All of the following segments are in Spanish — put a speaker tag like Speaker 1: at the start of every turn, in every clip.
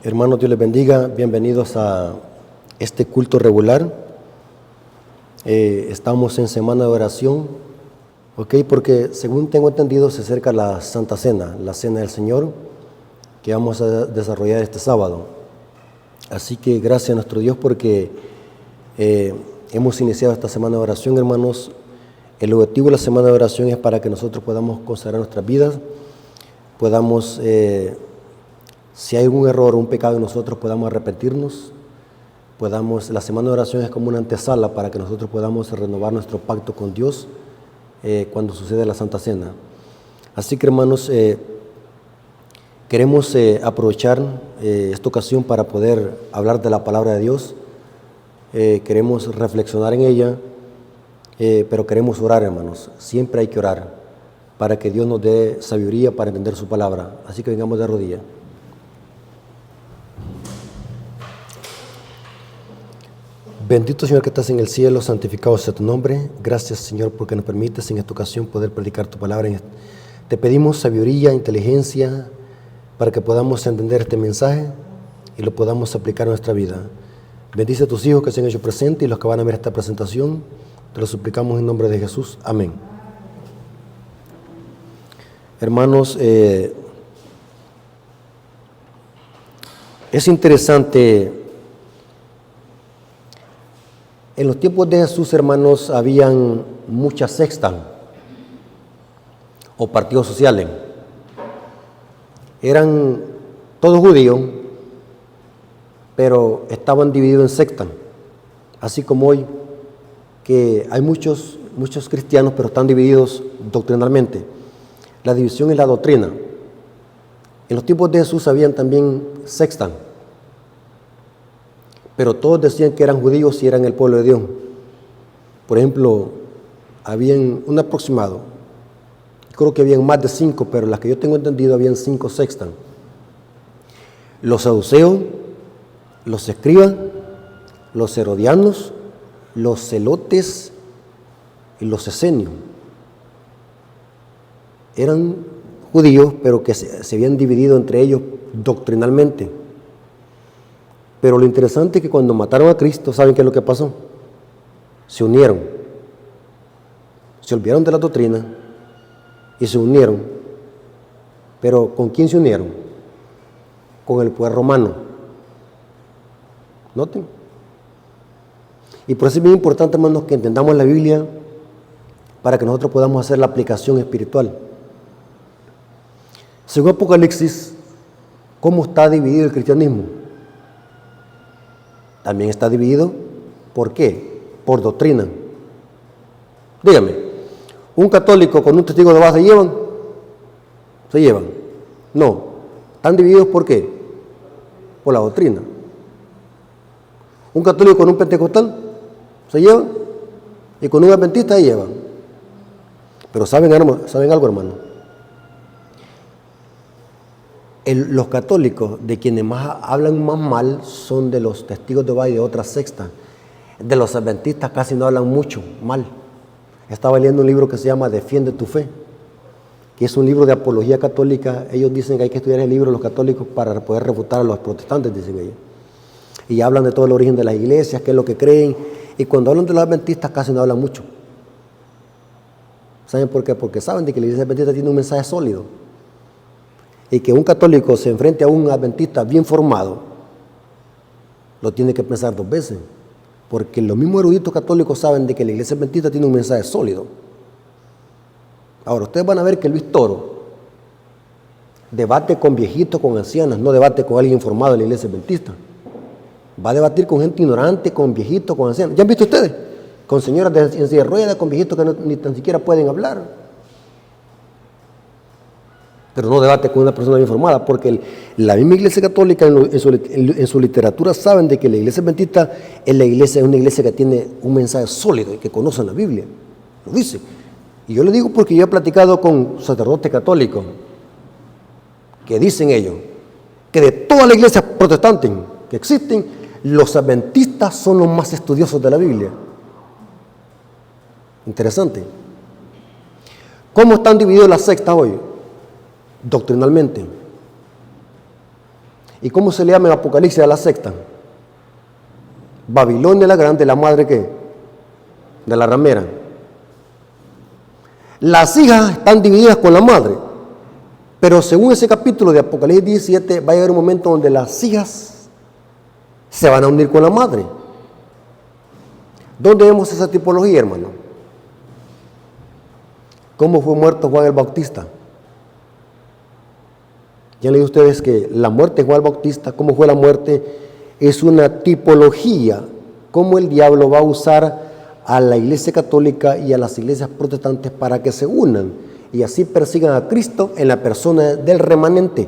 Speaker 1: Hermanos, Dios les bendiga. Bienvenidos a este culto regular. Estamos en semana de oración, ¿ok? Porque según tengo entendido se acerca la Santa Cena, la Cena del Señor, que vamos a desarrollar este sábado. Así que gracias a nuestro Dios porque hemos iniciado esta semana de oración, hermanos. El objetivo de la semana de oración es para que nosotros podamos consagrar nuestras vidas, podamos... si hay algún error o un pecado en nosotros, podamos arrepentirnos, la semana de oración es como una antesala para que nosotros podamos renovar nuestro pacto con Dios cuando sucede la Santa Cena. Así que, hermanos, queremos aprovechar esta ocasión para poder hablar de la palabra de Dios. Queremos reflexionar en ella, pero queremos orar, hermanos. Siempre hay que orar para que Dios nos dé sabiduría para entender su palabra. Así que vengamos de rodillas. Bendito Señor que estás en el cielo, santificado sea tu nombre. Gracias, Señor, porque nos permites en esta ocasión poder predicar tu palabra. Te pedimos sabiduría, inteligencia, para que podamos entender este mensaje y lo podamos aplicar a nuestra vida. Bendice a tus hijos que se han hecho presentes y los que van a ver esta presentación. Te lo suplicamos en nombre de Jesús. Amén. Hermanos, es interesante. En los tiempos de Jesús, hermanos, habían muchas sectas o partidos sociales. Eran todos judíos, pero estaban divididos en sectas. Así como hoy, que hay muchos cristianos, pero están divididos doctrinalmente. La división es la doctrina. En los tiempos de Jesús habían también sectas, pero todos decían que eran judíos y eran el pueblo de Dios. Por ejemplo, habían un aproximado, creo que habían más de 5, pero las que yo tengo entendido habían 5 sectas. Los saduceos, los escribas, los herodianos, los celotes y los esenios. Eran judíos, pero que se habían dividido entre ellos doctrinalmente. Pero lo interesante es que cuando mataron a Cristo, ¿saben qué es lo que pasó? Se unieron. Se olvidaron de la doctrina y se unieron. Pero ¿con quién se unieron? Con el poder romano. Noten. Y por eso es bien importante, hermanos, que entendamos la Biblia para que nosotros podamos hacer la aplicación espiritual. Según Apocalipsis, ¿cómo está dividido el cristianismo? También está dividido, ¿por qué? Por doctrina. Dígame, ¿un católico con un testigo de Jehová se llevan? ¿Se llevan? No. ¿Están divididos por qué? Por la doctrina. ¿Un católico con un pentecostal se llevan? Y con un adventista se llevan. Pero ¿saben algo, hermano? Los católicos, de quienes más hablan más mal, son de los testigos de Jehová y de otras sectas. De los adventistas casi no hablan mucho mal. Estaba leyendo un libro que se llama Defiende tu fe, que es un libro de apología católica. Ellos dicen que hay que estudiar el libro los católicos para poder refutar a los protestantes, dicen ellos. Y hablan de todo el origen de las iglesias, qué es lo que creen. Y cuando hablan de los adventistas casi no hablan mucho. ¿Saben por qué? Porque saben de que la iglesia adventista tiene un mensaje sólido. Y que un católico se enfrente a un adventista bien formado, lo tiene que pensar 2 veces. Porque los mismos eruditos católicos saben de que la iglesia adventista tiene un mensaje sólido. Ahora, ustedes van a ver que Luis Toro debate con viejitos, con ancianas, no debate con alguien formado en la iglesia adventista. Va a debatir con gente ignorante, con viejitos, con ancianos. ¿Ya han visto ustedes? Con señoras en silla de ruedas, con viejitos que ni tan siquiera pueden hablar. Pero no debate con una persona bien formada, porque la misma iglesia católica en su literatura saben de que la iglesia adventista es una iglesia que tiene un mensaje sólido y que conocen la Biblia. Lo dice. Y yo le digo porque yo he platicado con sacerdotes católicos que dicen ellos que de todas las iglesias protestantes que existen, los adventistas son los más estudiosos de la Biblia. Interesante. ¿Cómo están divididos las sectas hoy? Doctrinalmente. ¿Y cómo se le llama en Apocalipsis a la secta? Babilonia la grande, la madre ¿qué? De la ramera. Las hijas están divididas con la madre, pero según ese capítulo de Apocalipsis 17 va a llegar un momento donde las hijas se van a unir con la madre. ¿Dónde vemos esa tipología, hermano? ¿Cómo fue muerto Juan el Bautista? Ya leí a ustedes que la muerte de Juan el Bautista, cómo fue la muerte, es una tipología, cómo el diablo va a usar a la iglesia católica y a las iglesias protestantes para que se unan y así persigan a Cristo en la persona del remanente.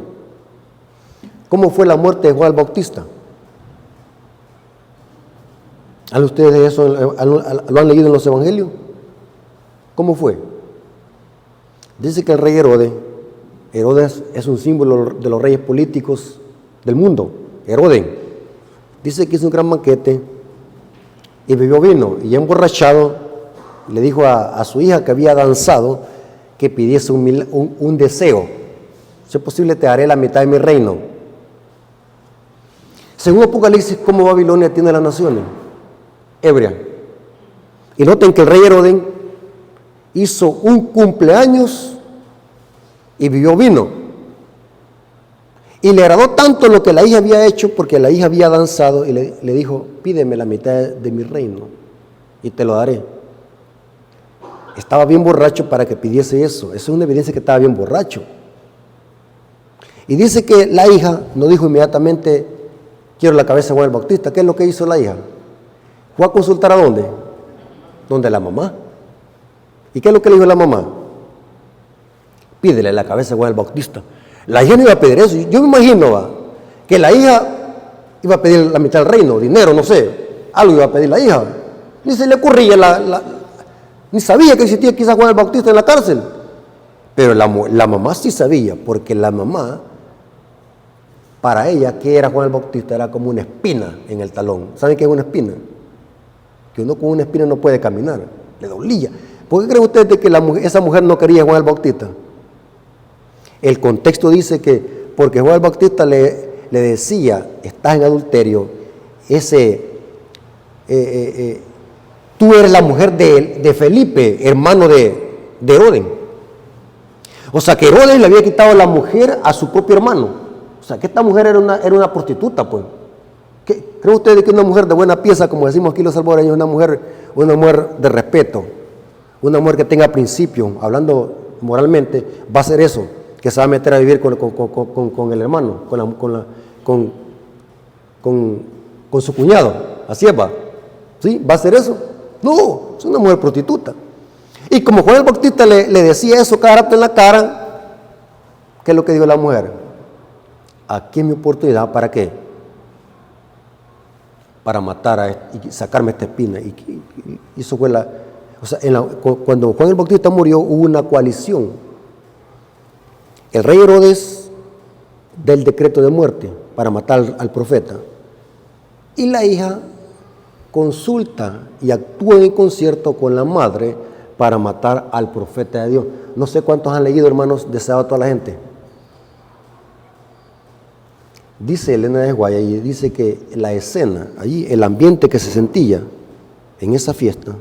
Speaker 1: ¿Cómo fue la muerte de Juan el Bautista? ¿Han ustedes eso, lo han leído en los evangelios? ¿Cómo fue? Dice que el rey Herodes es un símbolo de los reyes políticos del mundo, Herodes. Dice que hizo un gran banquete y bebió vino y emborrachado le dijo a su hija que había danzado que pidiese un deseo. Si es posible te daré la mitad de mi reino. Según Apocalipsis, ¿cómo Babilonia tiene las naciones? Ebria. Y noten que el rey Herodes hizo un cumpleaños y bebió vino. Y le agradó tanto lo que la hija había hecho, porque la hija había danzado, y le dijo, pídeme la mitad de mi reino y te lo daré. Estaba bien borracho para que pidiese eso. Eso es una evidencia que estaba bien borracho. Y dice que la hija no dijo inmediatamente, quiero la cabeza de Juan el Bautista. ¿Qué es lo que hizo la hija? ¿Fue a consultar a dónde? ¿Dónde? La mamá. ¿Y qué es lo que le dijo la mamá? Pídele la cabeza de Juan el Bautista. La hija no iba a pedir eso. Yo me imagino que la hija iba a pedir la mitad del reino, dinero, no sé. Algo iba a pedir la hija. Ni se le ocurría, ni sabía que existía quizás Juan el Bautista en la cárcel. Pero la mamá sí sabía, porque la mamá, para ella, ¿qué era Juan el Bautista? Era como una espina en el talón. ¿Saben qué es una espina? Que uno con una espina no puede caminar, le dolía. ¿Por qué creen ustedes de que esa mujer no quería a Juan el Bautista? El contexto dice que porque Juan el Bautista le decía, estás en adulterio, tú eres la mujer de Felipe, hermano de Herodes. O sea que Herodes le había quitado la mujer a su propio hermano. O sea que esta mujer era una prostituta, pues. ¿Creen ustedes que una mujer de buena pieza, como decimos aquí los salvadoreños, una mujer de respeto, una mujer que tenga principio, hablando moralmente, va a hacer eso? Que se va a meter a vivir con el hermano, con su cuñado. Así es, va. ¿Sí? ¿Va a hacer eso? No, es una mujer prostituta. Y como Juan el Bautista le decía eso cada rato en la cara, ¿qué es lo que dijo la mujer? Aquí es mi oportunidad, ¿para qué? Para matar y sacarme esta espina. Y eso fue cuando Juan el Bautista murió, hubo una coalición. El rey Herodes del decreto de muerte para matar al profeta. Y la hija consulta y actúa en concierto con la madre para matar al profeta de Dios. No sé cuántos han leído, hermanos, deseado a toda la gente. Dice Elena de Guaya y dice que la escena, allí el ambiente que se sentía en esa fiesta,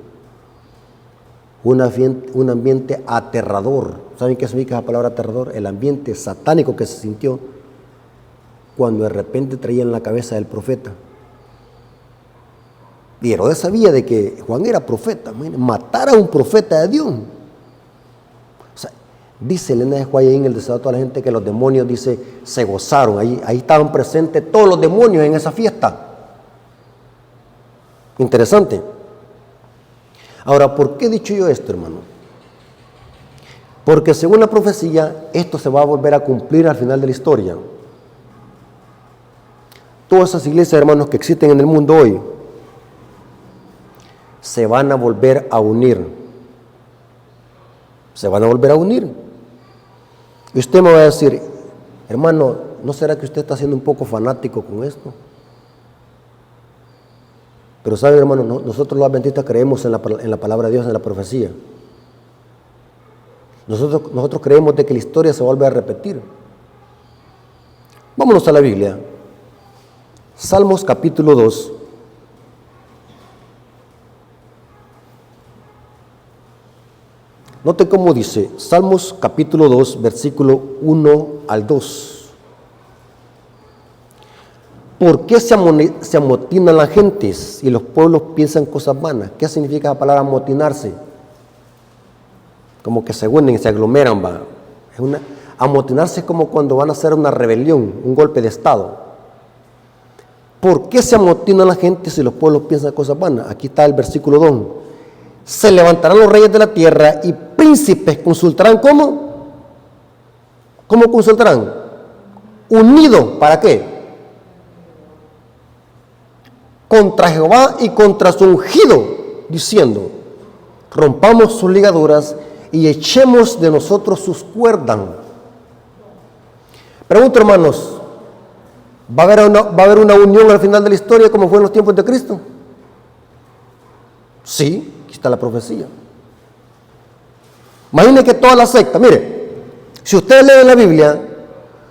Speaker 1: un ambiente aterrador. ¿Saben qué significa la palabra aterrador? El ambiente satánico que se sintió cuando de repente traían la cabeza del profeta. Y Herodes sabía de que Juan era profeta, matar a un profeta de Dios. O sea, dice Elena de Guaya en el deseo de toda la gente que los demonios, dice, se gozaron. Ahí estaban presentes todos los demonios en esa fiesta. Interesante. Ahora, ¿por qué he dicho yo esto, hermano? Porque según la profecía, esto se va a volver a cumplir al final de la historia. Todas esas iglesias, hermanos, que existen en el mundo hoy, se van a volver a unir. Se van a volver a unir. Y usted me va a decir, hermano, ¿no será que usted está siendo un poco fanático con esto? Pero saben, hermano, nosotros los adventistas creemos en la palabra de Dios, en la profecía. Nosotros creemos de que la historia se vuelve a repetir. Vámonos a la Biblia. Salmos capítulo 2. Note cómo dice, Salmos capítulo 2, versículo 1 al 2. ¿Por qué se amotinan las gentes y los pueblos piensan cosas vanas? ¿Qué significa la palabra amotinarse? Como que se unen, se aglomeran, va. Amotinarse es como cuando van a hacer una rebelión, un golpe de estado. ¿Por qué se amotinan las gentes y los pueblos piensan cosas vanas? Aquí está el versículo 2. Se levantarán los reyes de la tierra y príncipes consultarán. ¿Cómo? ¿Cómo consultarán? Unidos, ¿para qué? Contra Jehová y contra su ungido, diciendo, rompamos sus ligaduras y echemos de nosotros sus cuerdas. Pregunto, hermanos, ¿va a haber una unión al final de la historia como fue en los tiempos de Cristo? Sí, aquí está la profecía. Imaginen que toda la secta, mire, si ustedes leen la Biblia,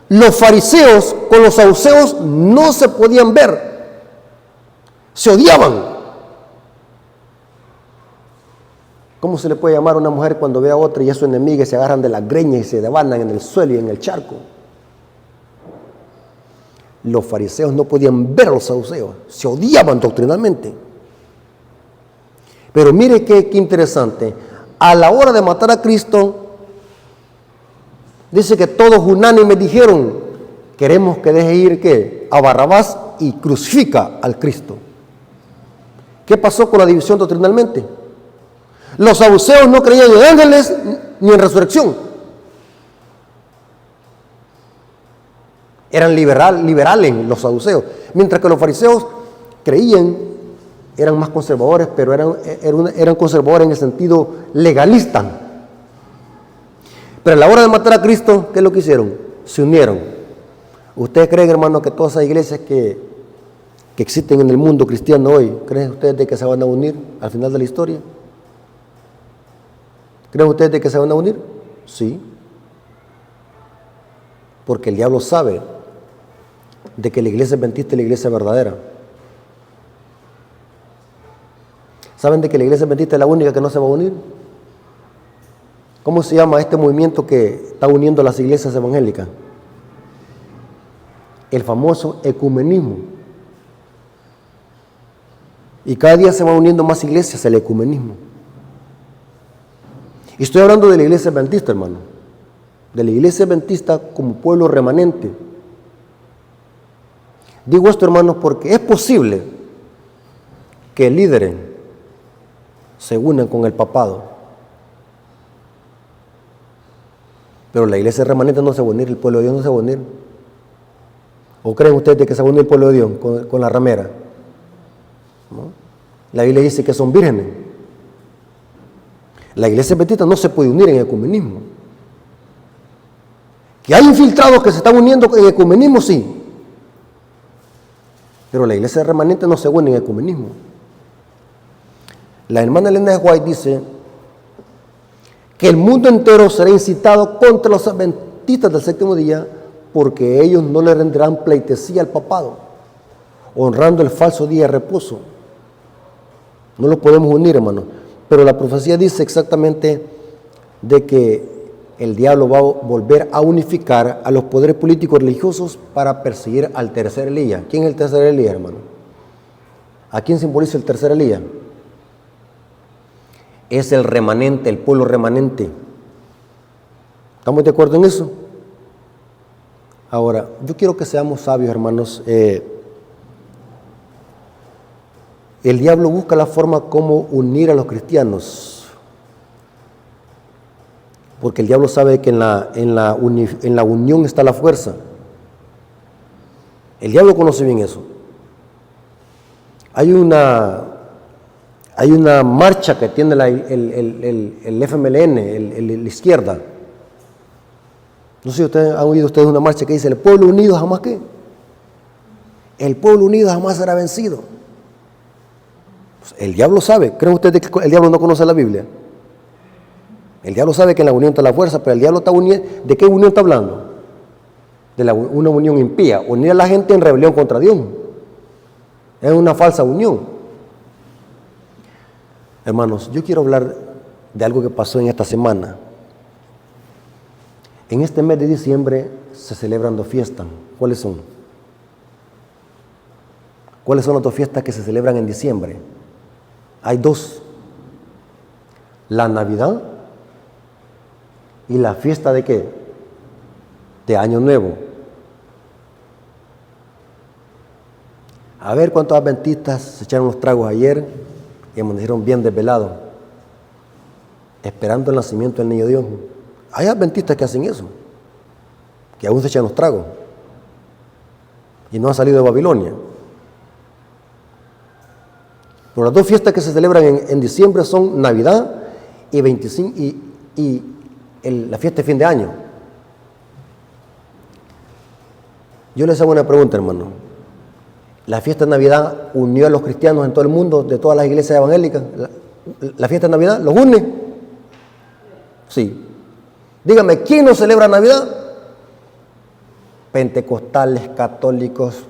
Speaker 1: los fariseos con los saduceos no se podían ver. Se odiaban. ¿Cómo se le puede llamar a una mujer cuando ve a otra y es su enemiga y se agarran de las greñas y se devanan en el suelo y en el charco? Los fariseos no podían ver a los saduceos, se odiaban doctrinalmente. Pero mire qué interesante, a la hora de matar a Cristo, dice que todos unánimes dijeron, queremos que deje ir ¿qué? A Barrabás y crucifica al Cristo. ¿Qué pasó con la división doctrinalmente? Los saduceos no creían en ángeles ni en resurrección. Eran liberales los saduceos, mientras que los fariseos creían, eran más conservadores, pero eran conservadores en el sentido legalista. Pero a la hora de matar a Cristo, ¿qué es lo que hicieron? Se unieron. ¿Ustedes creen, hermano, que todas esas iglesias que existen en el mundo cristiano hoy, creen ustedes de que se van a unir al final de la historia? ¿Creen ustedes de que se van a unir? Sí. Porque el diablo sabe de que la iglesia adventista es la iglesia verdadera. ¿Saben de que la iglesia adventista es la única que no se va a unir? ¿Cómo se llama este movimiento que está uniendo las iglesias evangélicas? El famoso ecumenismo. Y cada día se van uniendo más iglesias al ecumenismo. Y estoy hablando de la iglesia adventista, hermano. De la iglesia adventista como pueblo remanente. Digo esto, hermanos, porque es posible que líderes se unan con el papado. Pero la iglesia remanente no se va a unir, el pueblo de Dios no se va a unir. ¿O creen ustedes que se va a unir el pueblo de Dios con la ramera? ¿No? La Biblia dice que son vírgenes. La iglesia adventista no se puede unir en ecumenismo. Que hay infiltrados que se están uniendo en ecumenismo, sí. Pero la iglesia remanente no se une en ecumenismo. La hermana Elena de White dice que el mundo entero será incitado contra los adventistas del séptimo día porque ellos no le rendirán pleitesía al papado, honrando el falso día de reposo. No lo podemos unir, hermano. Pero la profecía dice exactamente de que el diablo va a volver a unificar a los poderes políticos religiosos para perseguir al tercer Elías. ¿Quién es el tercer Elías, hermano? ¿A quién simboliza el tercer Elías? Es el remanente, el pueblo remanente. ¿Estamos de acuerdo en eso? Ahora, yo quiero que seamos sabios, hermanos. El diablo busca la forma como unir a los cristianos, porque el diablo sabe que en la unión está la fuerza. El diablo conoce bien eso. Hay una marcha que tiene el FMLN, la izquierda. No sé si ustedes han oído una marcha que dice: el pueblo unido jamás ¿qué? El pueblo unido jamás será vencido. El diablo sabe. ¿Creen ustedes que el diablo no conoce la Biblia? El diablo sabe que en la unión está la fuerza, pero el diablo está uniendo. ¿De qué unión está hablando? De una unión impía, unir a la gente en rebelión contra Dios. Es una falsa unión. Hermanos, yo quiero hablar de algo que pasó en esta semana. En este mes de diciembre se celebran 2 fiestas. ¿Cuáles son? ¿Cuáles son las 2 fiestas que se celebran en diciembre? Hay 2. La Navidad y la fiesta ¿de qué? De Año Nuevo. A ver cuántos adventistas se echaron los tragos ayer y amanecieron bien desvelados, esperando el nacimiento del niño Dios. Hay adventistas que hacen eso, que aún se echan los tragos y no han salido de Babilonia. Pero las 2 fiestas que se celebran en diciembre son Navidad y 25 y la fiesta de fin de año. Yo les hago una pregunta, hermano. ¿La fiesta de Navidad unió a los cristianos en todo el mundo, de todas las iglesias evangélicas? ¿La fiesta de Navidad los une? Sí. Dígame, ¿quién no celebra Navidad? Pentecostales, católicos,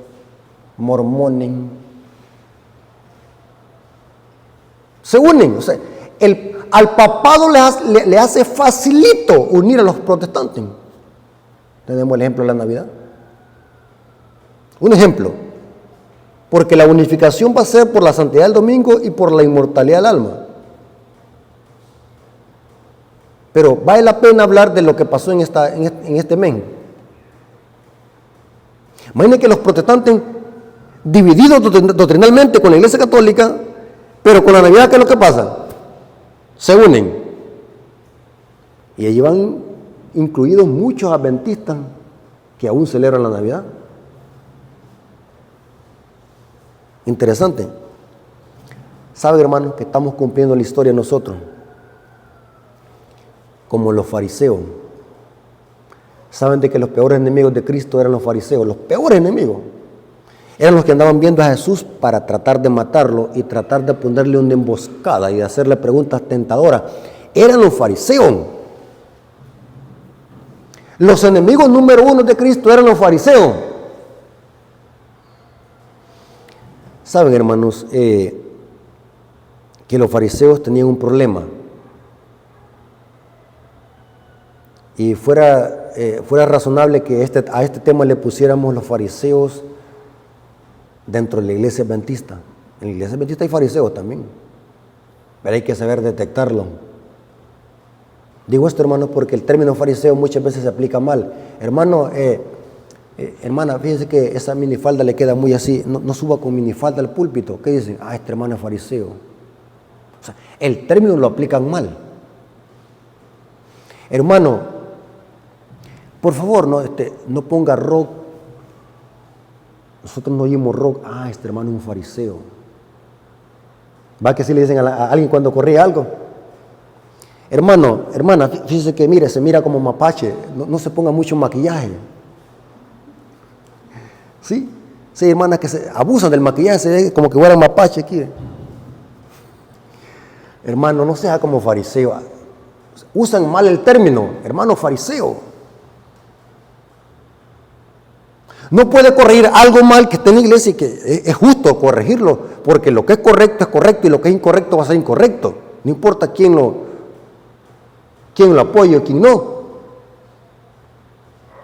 Speaker 1: mormones. Se unen. O sea, al papado le hace facilito unir a los protestantes. Tenemos el ejemplo de la Navidad. Un ejemplo. Porque la unificación va a ser por la santidad del domingo y por la inmortalidad del alma. Pero vale la pena hablar de lo que pasó en este mes. Imaginen que los protestantes, divididos doctrinalmente con la Iglesia Católica, pero con la Navidad, ¿qué es lo que pasa? Se unen. Y allí van incluidos muchos adventistas que aún celebran la Navidad. Interesante. ¿Saben, hermanos, que estamos cumpliendo la historia nosotros? Como los fariseos. ¿Saben de que los peores enemigos de Cristo eran los fariseos? Los peores enemigos. Eran los que andaban viendo a Jesús para tratar de matarlo y tratar de ponerle una emboscada y de hacerle preguntas tentadoras. Eran los fariseos. Los enemigos número 1 de Cristo eran los fariseos. Saben, hermanos, que los fariseos tenían un problema. Y fuera razonable que a este tema le pusiéramos los fariseos dentro de la iglesia adventista. En la iglesia adventista hay fariseos también, pero hay que saber detectarlo. Digo esto, hermano, porque el término fariseo muchas veces se aplica mal. Hermano, hermana, fíjese que esa minifalda le queda muy así, no suba con minifalda al púlpito. ¿Qué dicen? Este hermano es fariseo. O sea, el término lo aplican mal. Hermano, por favor, no ponga rock. Nosotros no oímos rock. Este hermano es un fariseo. ¿Va que sí le dicen a alguien cuando corría algo? Hermano, hermana, fíjese que mire, se mira como mapache. No se ponga mucho maquillaje. ¿Sí? Sí, hermanas que se abusan del maquillaje, se ve como que fuera mapache aquí. Hermano, no sea como fariseo. Usan mal el término, hermano fariseo. No puede corregir algo mal que esté en la iglesia y que es justo corregirlo, porque lo que es correcto y lo que es incorrecto va a ser incorrecto. No importa quién lo apoye o quién no.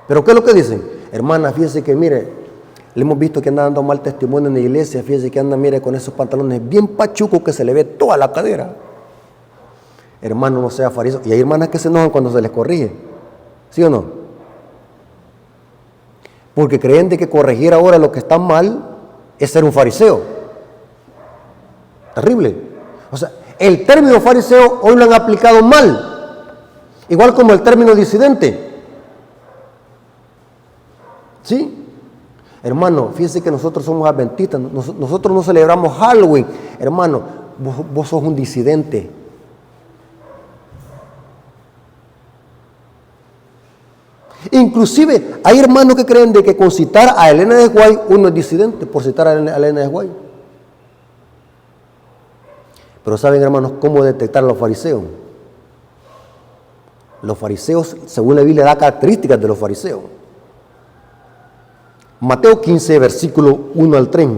Speaker 1: Pero ¿qué es lo que dicen? Hermana, fíjese que mire, le hemos visto que anda dando mal testimonio en la iglesia, fíjese que anda, mire, con esos pantalones bien pachucos que se le ve toda la cadera. Hermano, no sea fariseo. Y hay hermanas que se enojan cuando se les corrige. ¿Sí o no? Porque creen de que corregir ahora lo que está mal es ser un fariseo. Terrible. O sea, el término fariseo hoy lo han aplicado mal. Igual como el término disidente. ¿Sí? Hermano, fíjense que nosotros somos adventistas. Nosotros no celebramos Halloween. Hermano, vos sos un disidente. Inclusive hay hermanos que creen de que con citar a Elena de White uno es disidente por citar a Elena de White. Pero ¿saben, hermanos, cómo detectar a los fariseos? Los fariseos, según la Biblia, da características de los fariseos. Mateo 15, versículo 1 al 3.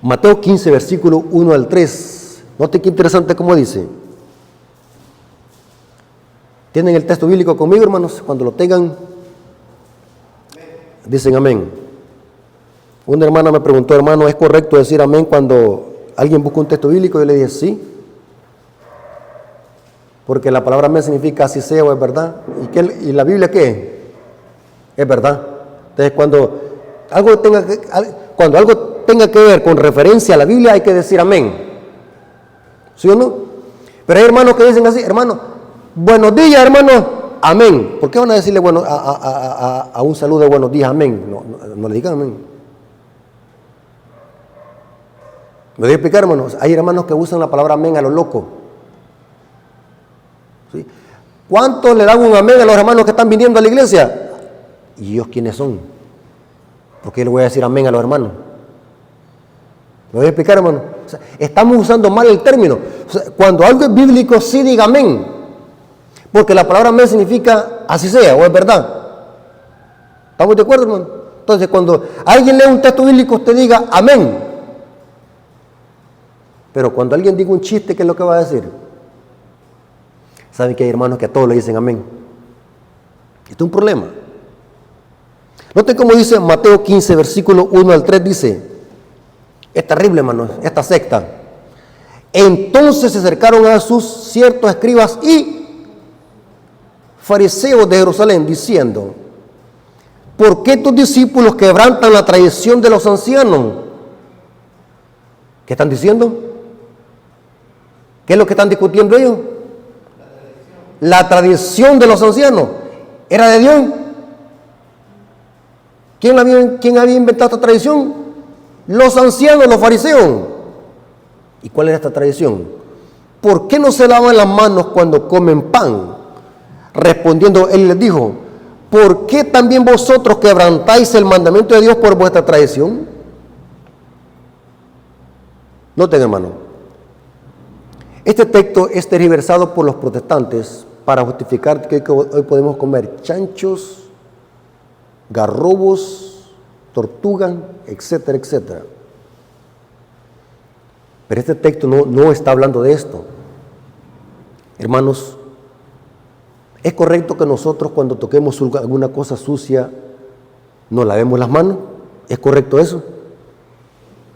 Speaker 1: Mateo 15, versículo 1 al 3. Note qué interesante cómo dice. ¿Tienen el texto bíblico conmigo, hermanos? Cuando lo tengan, dicen amén. Una hermana me preguntó, hermano, ¿es correcto decir amén cuando alguien busca un texto bíblico? Yo le dije, sí. Porque la palabra amén significa así sea o es verdad. ¿Y la Biblia qué? Es verdad. Entonces, cuando algo tenga que ver con referencia a la Biblia, hay que decir amén. ¿Sí o no? Pero hay hermanos que dicen así, hermano, buenos días, hermano, amén. ¿Por qué van a decirle a un saludo de buenos días, amén? No le digan amén. ¿Me voy a explicar, hermanos? Hay hermanos que usan la palabra amén a lo loco. ¿Sí? ¿Cuántos le dan un amén a los hermanos que están viniendo a la iglesia? ¿Y ellos quiénes son? ¿Por qué le voy a decir amén a los hermanos? ¿Me voy a explicar, hermano? O sea, estamos usando mal el término. O sea, cuando algo es bíblico, sí diga amén. Porque la palabra amén significa así sea o es verdad. ¿Estamos de acuerdo, hermano? Entonces, cuando alguien lee un texto bíblico, usted diga amén. Pero cuando alguien diga un chiste, ¿qué es lo que va a decir? Saben que hay hermanos que a todos le dicen amén. Esto es un problema. Noten cómo dice Mateo 15, versículo 1 al 3, dice, es terrible, hermanos, esta secta. Entonces se acercaron a Jesús ciertos escribas y fariseos de Jerusalén, diciendo, ¿por qué tus discípulos quebrantan la tradición de los ancianos? ¿Qué están diciendo? ¿Qué es lo que están discutiendo ellos? La tradición de los ancianos. ¿Era de Dios? ¿Quién había inventado esta tradición? Los ancianos, los fariseos. ¿Y cuál era esta tradición? ¿Por qué no se lavan las manos cuando comen pan? Respondiendo, él les dijo, ¿por qué también vosotros quebrantáis el mandamiento de Dios por vuestra tradición? Noten, hermano, este texto es tergiversado por los protestantes para justificar que hoy podemos comer chanchos, garrobos, tortugas, etcétera, etcétera. Pero este texto no está hablando de esto. Hermanos, ¿es correcto que nosotros cuando toquemos alguna cosa sucia nos lavemos las manos? ¿Es correcto eso?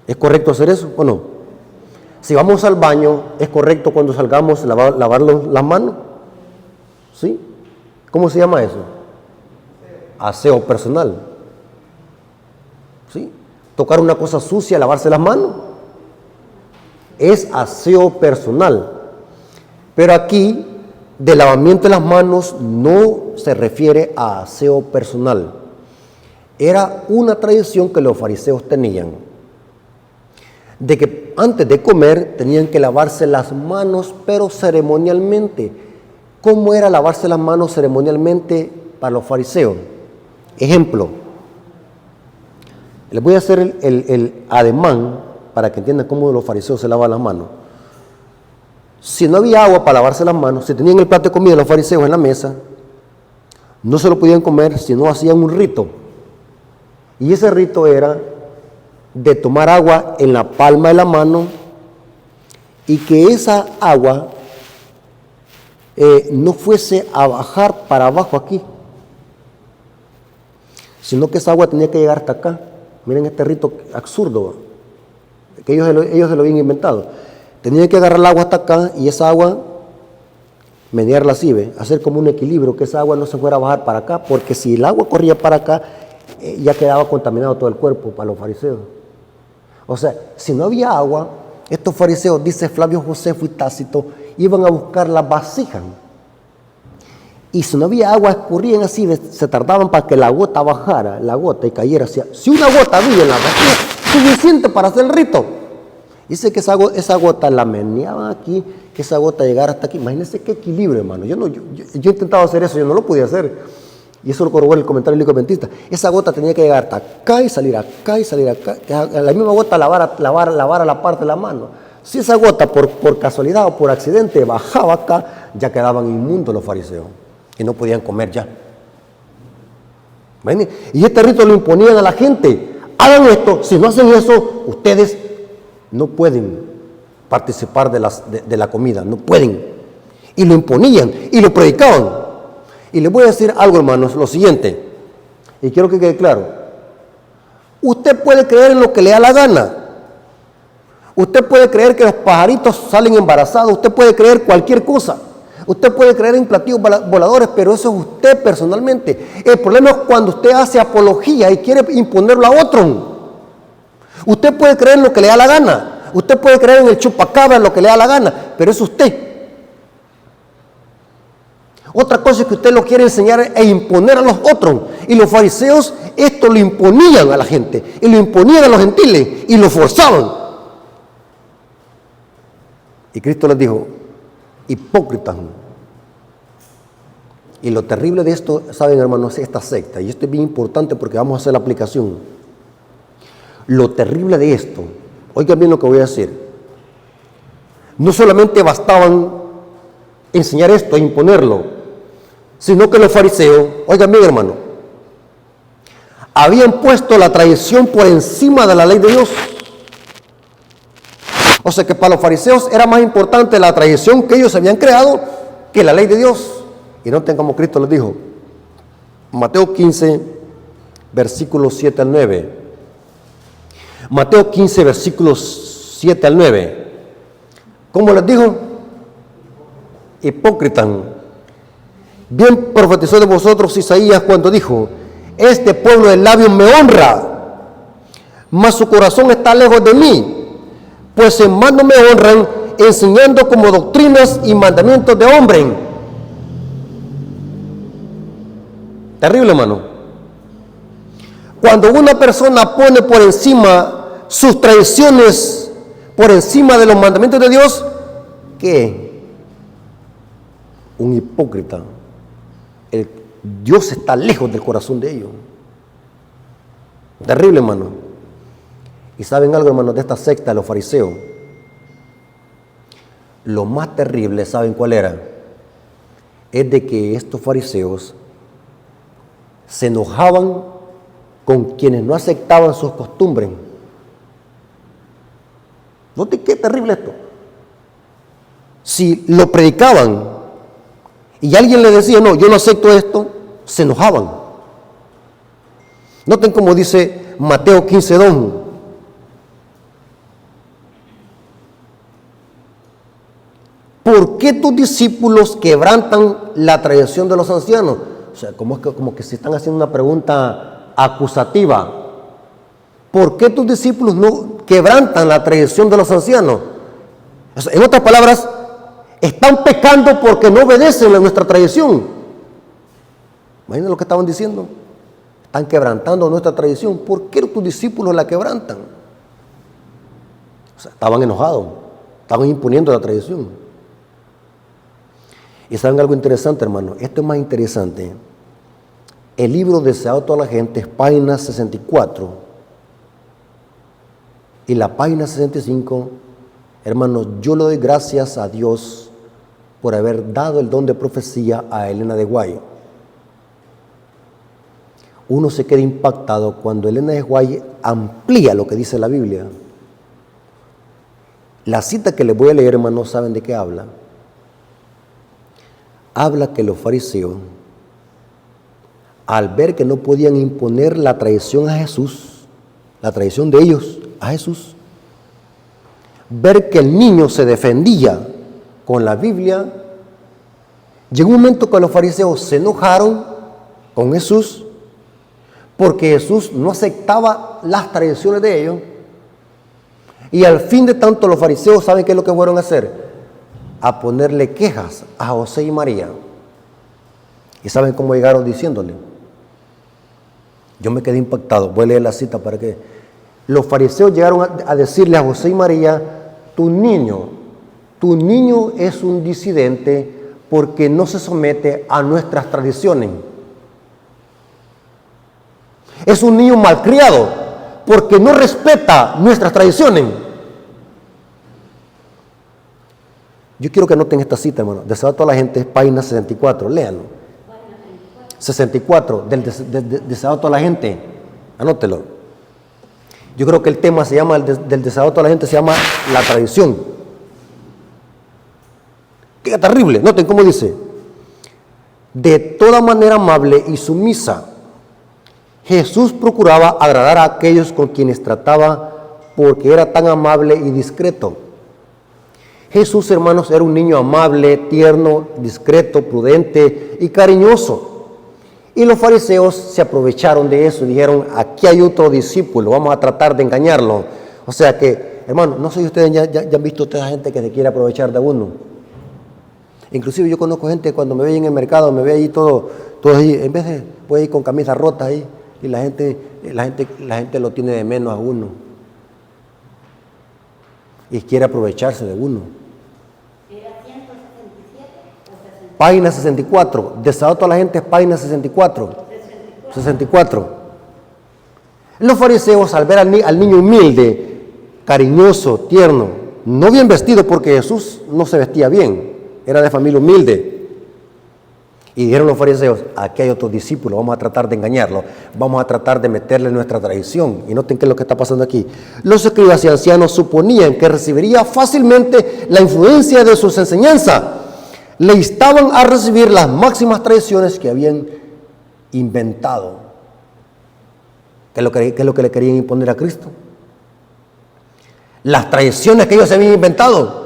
Speaker 1: ¿Es correcto hacer eso o no? Si vamos al baño, ¿es correcto cuando salgamos lavar las manos? ¿Sí? ¿Cómo se llama eso? Aseo personal. ¿Sí? Tocar una cosa sucia, lavarse las manos, es aseo personal. Pero aquí, del lavamiento de las manos no se refiere a aseo personal. Era una tradición que los fariseos tenían, de que antes de comer tenían que lavarse las manos, pero ceremonialmente. ¿Cómo era lavarse las manos ceremonialmente para los fariseos? Ejemplo, les voy a hacer el ademán para que entiendan cómo los fariseos se lavan las manos. Si no había agua para lavarse las manos, si tenían el plato de comida los fariseos en la mesa, no se lo podían comer si no hacían un rito. Y ese rito era de tomar agua en la palma de la mano y que esa agua no fuese a bajar para abajo aquí, sino que esa agua tenía que llegar hasta acá. Miren este rito absurdo que ellos se lo habían inventado. Tenían que agarrar el agua hasta acá y esa agua menearla así, hacer como un equilibrio, que esa agua no se fuera a bajar para acá, porque si el agua corría para acá, ya quedaba contaminado todo el cuerpo para los fariseos. O sea, si no había agua, estos fariseos, dice Flavio Josefo y Tácito, iban a buscar la vasija. Y si no había agua, escurrían así, se tardaban para que la gota bajara, la gota, y cayera hacia. Si una gota había en la vasija, suficiente para hacer el rito. Dice que esa gota la meneaban aquí, que esa gota llegara hasta aquí. Imagínense qué equilibrio, hermano. Yo he intentado hacer eso, yo no lo podía hacer. Y eso lo corroboró el comentario bíblico adventista. Esa gota tenía que llegar hasta acá y salir acá y salir acá. Que la misma gota lavara la parte de la mano. Si esa gota por casualidad o por accidente bajaba acá, ya quedaban inmundos los fariseos y no podían comer ya. ¿Ven? Y este rito lo imponían a la gente. Hagan esto, si no hacen eso, ustedes no pueden participar de la comida, no pueden. Y lo imponían y lo predicaban. Y les voy a decir algo, hermanos, lo siguiente, y quiero que quede claro. Usted puede creer en lo que le da la gana. Usted puede creer que los pajaritos salen embarazados, usted puede creer cualquier cosa. Usted puede creer en platillos voladores, pero eso es usted personalmente. El problema es cuando usted hace apología y quiere imponerlo a otro. Usted puede creer en lo que le da la gana. Usted puede creer en el chupacabra, en lo que le da la gana, pero es usted. Otra cosa es que usted lo quiere enseñar e imponer a los otros. Y los fariseos esto lo imponían a la gente, y lo imponían a los gentiles, y lo forzaban. Y Cristo les dijo, hipócritas. Y lo terrible de esto, saben, hermanos, esta secta, y esto es bien importante porque vamos a hacer la aplicación. Lo terrible de esto, oigan bien lo que voy a decir, no solamente bastaban enseñar esto e imponerlo, sino que los fariseos, oigan bien, hermano, habían puesto la tradición por encima de la ley de Dios. O sea que para los fariseos era más importante la tradición que ellos habían creado que la ley de Dios. Y noten como Cristo les dijo, Mateo 15, versículos 7 al 9. Mateo 15, versículos 7 al 9. ¿Cómo les dijo? Hipócritas. Bien profetizó de vosotros Isaías cuando dijo, este pueblo de labios me honra, mas su corazón está lejos de mí, pues en vano me honran, enseñando como doctrinas y mandamientos de hombre. Terrible, hermano. Cuando una persona pone por encima sus tradiciones, por encima de los mandamientos de Dios, ¿qué? Un hipócrita. Dios está lejos del corazón de ellos. Terrible, hermano. Y saben algo, hermanos, de esta secta de los fariseos. Lo más terrible, ¿saben cuál era? Es de que estos fariseos se enojaban con quienes no aceptaban sus costumbres. ¿Note qué terrible esto? Si lo predicaban y alguien le decía, no, yo no acepto esto, se enojaban. Noten como dice Mateo 15:2. ¿Por qué tus discípulos quebrantan la tradición de los ancianos? O sea, como que se están haciendo una pregunta acusativa. ¿Por qué tus discípulos no quebrantan la tradición de los ancianos? O sea, en otras palabras, están pecando porque no obedecen a nuestra tradición. Imaginen lo que estaban diciendo. Están quebrantando nuestra tradición. ¿Por qué tus discípulos la quebrantan? O sea, estaban enojados. Estaban imponiendo la tradición. Y saben algo interesante, hermano, esto es más interesante. El libro deseado a toda la gente es página 64. Y la página 65, hermanos, yo le doy gracias a Dios por haber dado el don de profecía a Elena de White. Uno se queda impactado cuando Elena de White amplía lo que dice la Biblia. La cita que les voy a leer, hermanos, ¿saben de qué habla? Habla que los fariseos, al ver que no podían imponer la tradición a Jesús, la tradición de ellos a Jesús, ver que el niño se defendía con la Biblia, llegó un momento que los fariseos se enojaron con Jesús porque Jesús no aceptaba las tradiciones de ellos. Y al fin de tanto los fariseos, ¿saben qué es lo que fueron a hacer? A ponerle quejas a José y María. ¿Y saben cómo llegaron diciéndole? Yo me quedé impactado. Voy a leer la cita para que... Los fariseos llegaron a decirle a José y María, tu niño es un disidente porque no se somete a nuestras tradiciones. Es un niño malcriado porque no respeta nuestras tradiciones. Yo quiero que anoten esta cita, hermano. Deseado a toda la gente, es página 64, léanlo. 64, del deseado a toda la gente, anótelo. Yo creo que el tema se llama, del desahogo a la gente, se llama la tradición. Qué terrible. Noten cómo dice: de toda manera amable y sumisa, Jesús procuraba agradar a aquellos con quienes trataba porque era tan amable y discreto. Jesús, hermanos, era un niño amable, tierno, discreto, prudente y cariñoso. Y los fariseos se aprovecharon de eso y dijeron: aquí hay otro discípulo, vamos a tratar de engañarlo. O sea que, hermano, no sé si ustedes ya han visto toda esa gente que se quiere aprovechar de uno. Inclusive yo conozco gente que cuando me ve en el mercado, me ve ahí todo ahí, en vez de voy ir con camisas rotas ahí, y la gente lo tiene de menos a uno. Y quiere aprovecharse de uno. Página 64, desahogo a la gente, página 64. Los fariseos, al ver al niño humilde, cariñoso, tierno, no bien vestido, porque Jesús no se vestía bien, era de familia humilde. Y dijeron los fariseos: aquí hay otro discípulo, vamos a tratar de engañarlo, vamos a tratar de meterle nuestra tradición. Y noten qué es lo que está pasando aquí. Los escribas y ancianos suponían que recibiría fácilmente la influencia de sus enseñanzas. Le instaban a recibir las máximas tradiciones que habían inventado. ¿Qué es lo que le querían imponer a Cristo? Las tradiciones que ellos se habían inventado.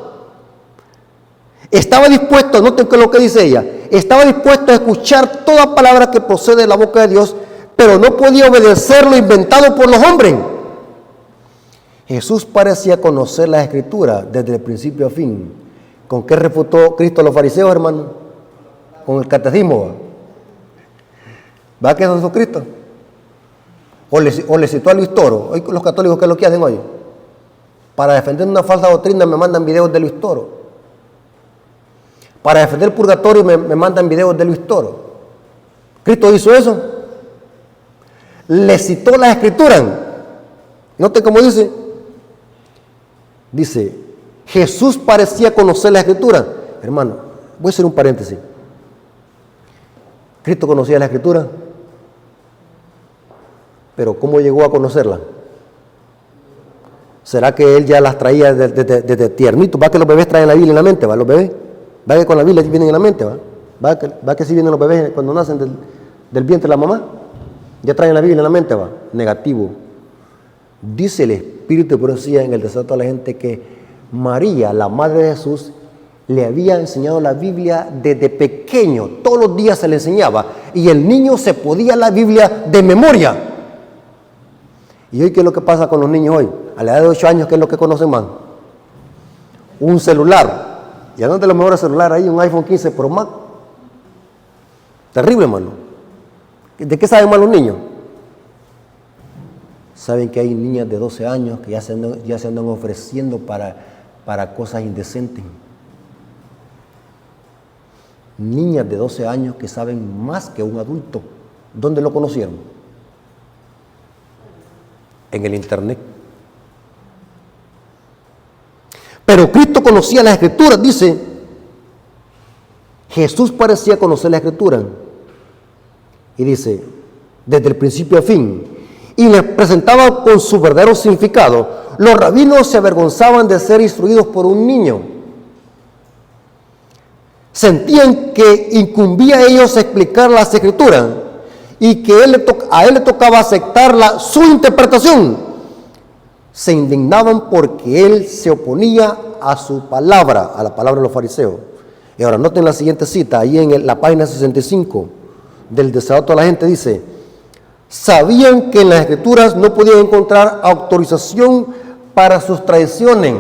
Speaker 1: Estaba dispuesto, noten qué es lo que dice ella, estaba dispuesto a escuchar toda palabra que procede de la boca de Dios, pero no podía obedecer lo inventado por los hombres. Jesús parecía conocer la Escritura desde el principio a fin. ¿Con qué refutó Cristo a los fariseos, hermano? Con el catecismo. ¿Va que eso es Cristo? O le citó a Luis Toro. Hoy los católicos, ¿qué es lo que hacen hoy? Para defender una falsa doctrina me mandan videos de Luis Toro. Para defender el purgatorio me mandan videos de Luis Toro. ¿Cristo hizo eso? Le citó la Escritura. Note cómo dice. Dice: Jesús parecía conocer la Escritura. Hermano, voy a hacer un paréntesis. ¿Cristo conocía la Escritura? Pero ¿cómo llegó a conocerla? ¿Será que él ya las traía desde tiernito? ¿Va que los bebés traen la Biblia en la mente? ¿Va los bebés? ¿Va que con la Biblia vienen en la mente? ¿Va que sí vienen los bebés cuando nacen del vientre de la mamá? ¿Ya traen la Biblia en la mente? ¿Va? Negativo. Dice el Espíritu de profecía en el desahogo a la gente que María, la madre de Jesús, le había enseñado la Biblia desde pequeño. Todos los días se le enseñaba. Y el niño se podía la Biblia de memoria. ¿Y hoy qué es lo que pasa con los niños hoy? A la edad de 8 años, ¿qué es lo que conocen más? Un celular. ¿Y a dónde lo mejor el celular? Ahí un iPhone 15 Pro Max. Terrible, hermano. ¿De qué saben más los niños? Saben que hay niñas de 12 años que ya se andan ofreciendo para cosas indecentes. Niñas de 12 años que saben más que un adulto. ¿Dónde lo conocieron? En el internet. Pero Cristo conocía las Escrituras, dice. Jesús parecía conocer la Escritura. Y dice, desde el principio a fin. Y les presentaba con su verdadero significado. Los rabinos se avergonzaban de ser instruidos por un niño. Sentían que incumbía a ellos explicar las Escrituras y que a él le tocaba aceptar su interpretación. Se indignaban porque él se oponía a su palabra, a la palabra de los fariseos. Y ahora noten la siguiente cita, ahí en la página 65 del desahogo a la gente dice: sabían que en las Escrituras no podían encontrar autorización para sus tradiciones.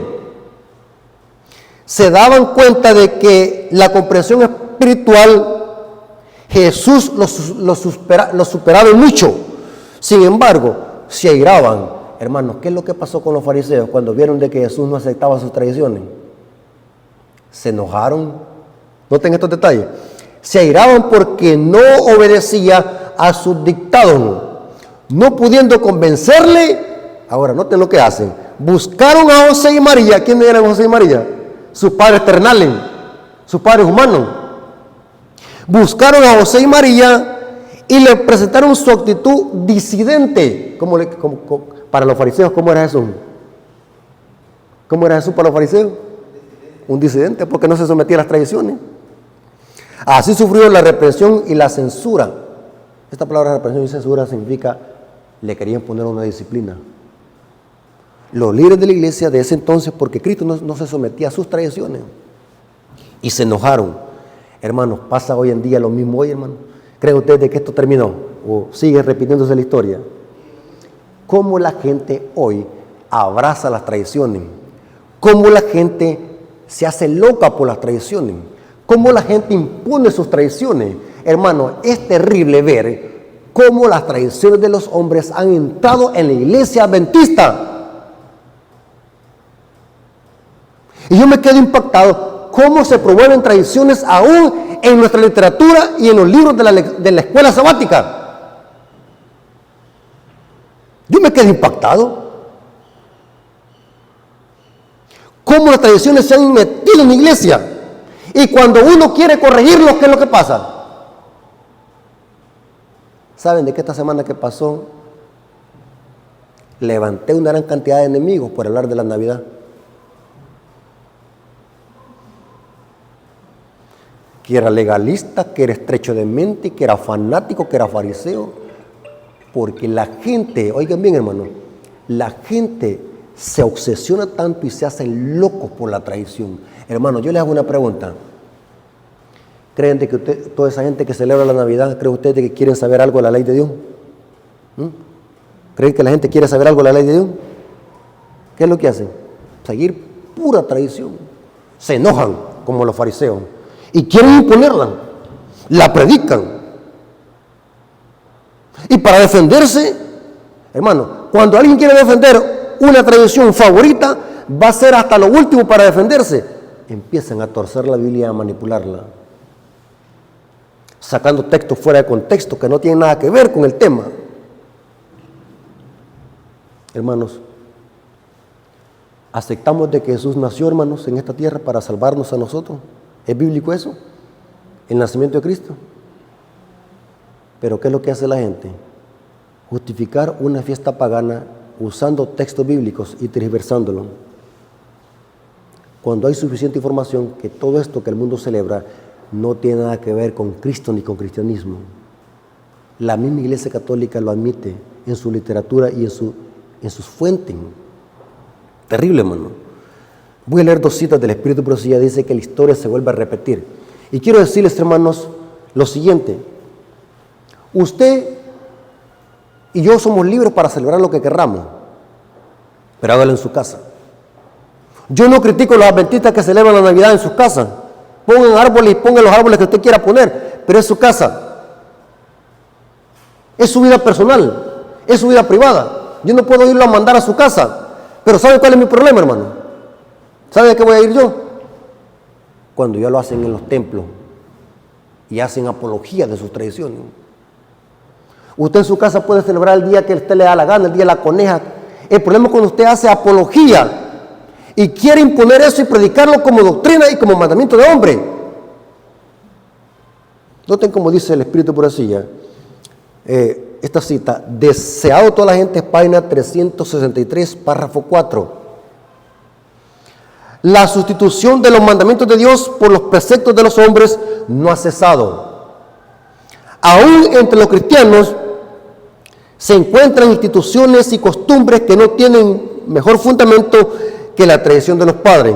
Speaker 1: Se daban cuenta de que la comprensión espiritual Jesús los superaba mucho. Sin embargo, se airaban. Hermanos, ¿qué es lo que pasó con los fariseos cuando vieron de que Jesús no aceptaba sus tradiciones? Se enojaron. Noten estos detalles. Se airaban porque no obedecía a sus dictados. No pudiendo convencerle, ahora noten lo que hacen. Buscaron a José y María. ¿Quiénes eran José y María? Sus padres terrenales, sus padres humanos. Buscaron a José y María y le presentaron su actitud disidente. Para los fariseos, ¿cómo era Jesús? ¿Cómo era Jesús para los fariseos? Un disidente, porque no se sometía a las tradiciones. Así sufrió la represión y la censura. Esta palabra represión y censura significa, le querían poner una disciplina. Los líderes de la iglesia de ese entonces, porque Cristo no se sometía a sus tradiciones, y se enojaron. Hermanos, pasa hoy en día lo mismo hoy, hermano. ¿Creen ustedes que esto terminó? ¿O sigue repitiéndose la historia? ¿Cómo la gente hoy abraza las tradiciones? ¿Cómo la gente se hace loca por las tradiciones? ¿Cómo la gente impone sus tradiciones? Hermano, es terrible ver cómo las tradiciones de los hombres han entrado en la iglesia adventista. Y yo me quedo impactado cómo se promueven tradiciones aún en nuestra literatura y en los libros de la escuela sabática. Yo me quedo impactado. Cómo las tradiciones se han metido en la iglesia. Y cuando uno quiere corregirlos, ¿qué es lo que pasa? ¿Saben de qué esta semana que pasó? Levanté una gran cantidad de enemigos por hablar de la Navidad. Que era legalista, que era estrecho de mente, que era fanático, que era fariseo. Porque la gente, oigan bien hermano, la gente se obsesiona tanto y se hacen locos por la tradición. Hermano, yo les hago una pregunta. ¿Creen de que toda esa gente que celebra la Navidad, creen ustedes que quieren saber algo de la ley de Dios? ¿Creen que la gente quiere saber algo de la ley de Dios? ¿Qué es lo que hacen? Seguir pura tradición. Se enojan como los fariseos y quieren imponerla, la predican. Y para defenderse, hermano, cuando alguien quiere defender una tradición favorita, va a ser hasta lo último para defenderse. Empiezan a torcer la Biblia y a manipularla, sacando textos fuera de contexto que no tienen nada que ver con el tema. Hermanos, ¿aceptamos de que Jesús nació, hermanos, en esta tierra para salvarnos a nosotros? ¿Es bíblico eso? ¿El nacimiento de Cristo? Pero ¿qué es lo que hace la gente? Justificar una fiesta pagana usando textos bíblicos y tergiversándolo. Cuando hay suficiente información que todo esto que el mundo celebra no tiene nada que ver con Cristo ni con cristianismo. La misma Iglesia Católica lo admite en su literatura y en sus fuentes. Terrible, hermano. Voy a leer 2 citas del Espíritu de Profecía. Dice que la historia se vuelve a repetir. Y quiero decirles, hermanos, lo siguiente. Usted y yo somos libres para celebrar lo que querramos, pero hágalo en su casa. Yo no critico a los adventistas que celebran la Navidad en sus casas. Pongan árboles y pongan los árboles que usted quiera poner, pero es su casa. Es su vida personal, es su vida privada. Yo no puedo irlo a mandar a su casa. Pero ¿sabe cuál es mi problema, hermano? ¿Sabe a qué voy a ir yo? Cuando ya lo hacen en los templos y hacen apología de sus tradiciones. Usted en su casa puede celebrar el día que a usted le da la gana, el día de la coneja. El problema es cuando usted hace apología y quiere imponer eso y predicarlo como doctrina y como mandamiento de hombre. Noten como dice el Espíritu por así, esta cita: deseado toda la gente, página 363, párrafo 4. La sustitución de los mandamientos de Dios por los preceptos de los hombres no ha cesado. Aún entre los cristianos se encuentran instituciones y costumbres que no tienen mejor fundamento que la tradición de los padres.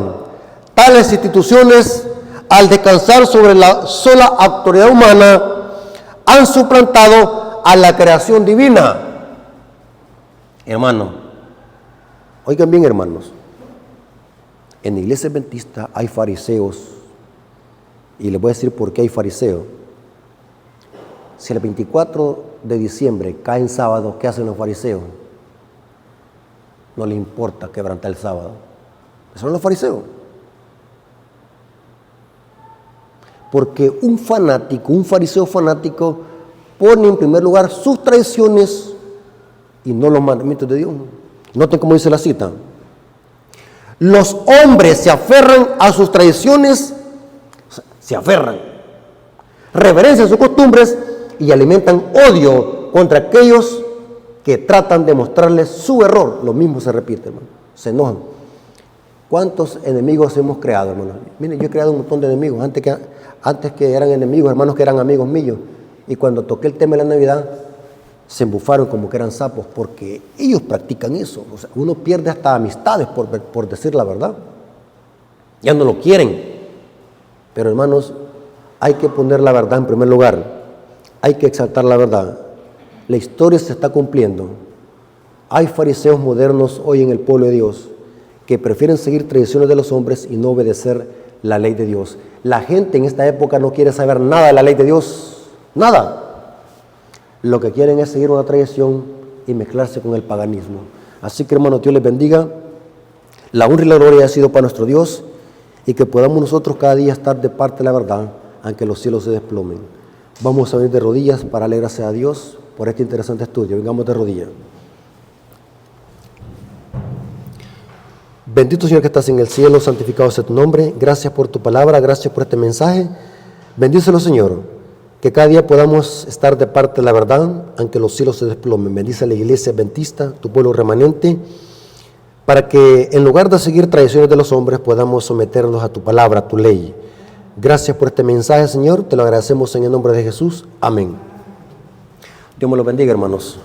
Speaker 1: Tales instituciones, al descansar sobre la sola autoridad humana, han suplantado a la creación divina. Hermano, oigan bien, hermanos. En la iglesia adventista hay fariseos, y les voy a decir por qué hay fariseos. Si el 24 de diciembre cae en sábado, ¿qué hacen los fariseos? No les importa quebrantar el sábado. Esos son los fariseos. Porque un fariseo fanático, pone en primer lugar sus tradiciones y no los mandamientos de Dios. Noten cómo dice la cita. Los hombres se aferran a sus tradiciones, reverencian sus costumbres y alimentan odio contra aquellos que tratan de mostrarles su error, lo mismo se repite, hermano. Se enojan. ¿Cuántos enemigos hemos creado, hermano? Miren, yo he creado un montón de enemigos. Antes que eran enemigos, hermanos que eran amigos míos. Y cuando toqué el tema de la Navidad, se embufaron como que eran sapos, porque ellos practican eso. O sea, uno pierde hasta amistades por decir la verdad. Ya no lo quieren. Pero, hermanos, hay que poner la verdad en primer lugar. Hay que exaltar la verdad. La historia se está cumpliendo. Hay fariseos modernos hoy en el pueblo de Dios que prefieren seguir tradiciones de los hombres y no obedecer la ley de Dios. La gente en esta época no quiere saber nada de la ley de Dios, nada. Lo que quieren es seguir una tradición y mezclarse con el paganismo. Así que, hermanos, Dios les bendiga. La honra y la gloria ha sido para nuestro Dios y que podamos nosotros cada día estar de parte de la verdad, aunque los cielos se desplomen. Vamos a venir de rodillas para darle gracias a Dios por este interesante estudio. Vengamos de rodillas. Bendito Señor que estás en el cielo, santificado sea tu nombre. Gracias por tu palabra, gracias por este mensaje. Bendícelo, Señor, que cada día podamos estar de parte de la verdad, aunque los cielos se desplomen. Bendice a la iglesia adventista, tu pueblo remanente, para que en lugar de seguir tradiciones de los hombres, podamos someternos a tu palabra, a tu ley. Gracias por este mensaje, Señor, te lo agradecemos en el nombre de Jesús. Amén. Dios me lo bendiga, hermanos.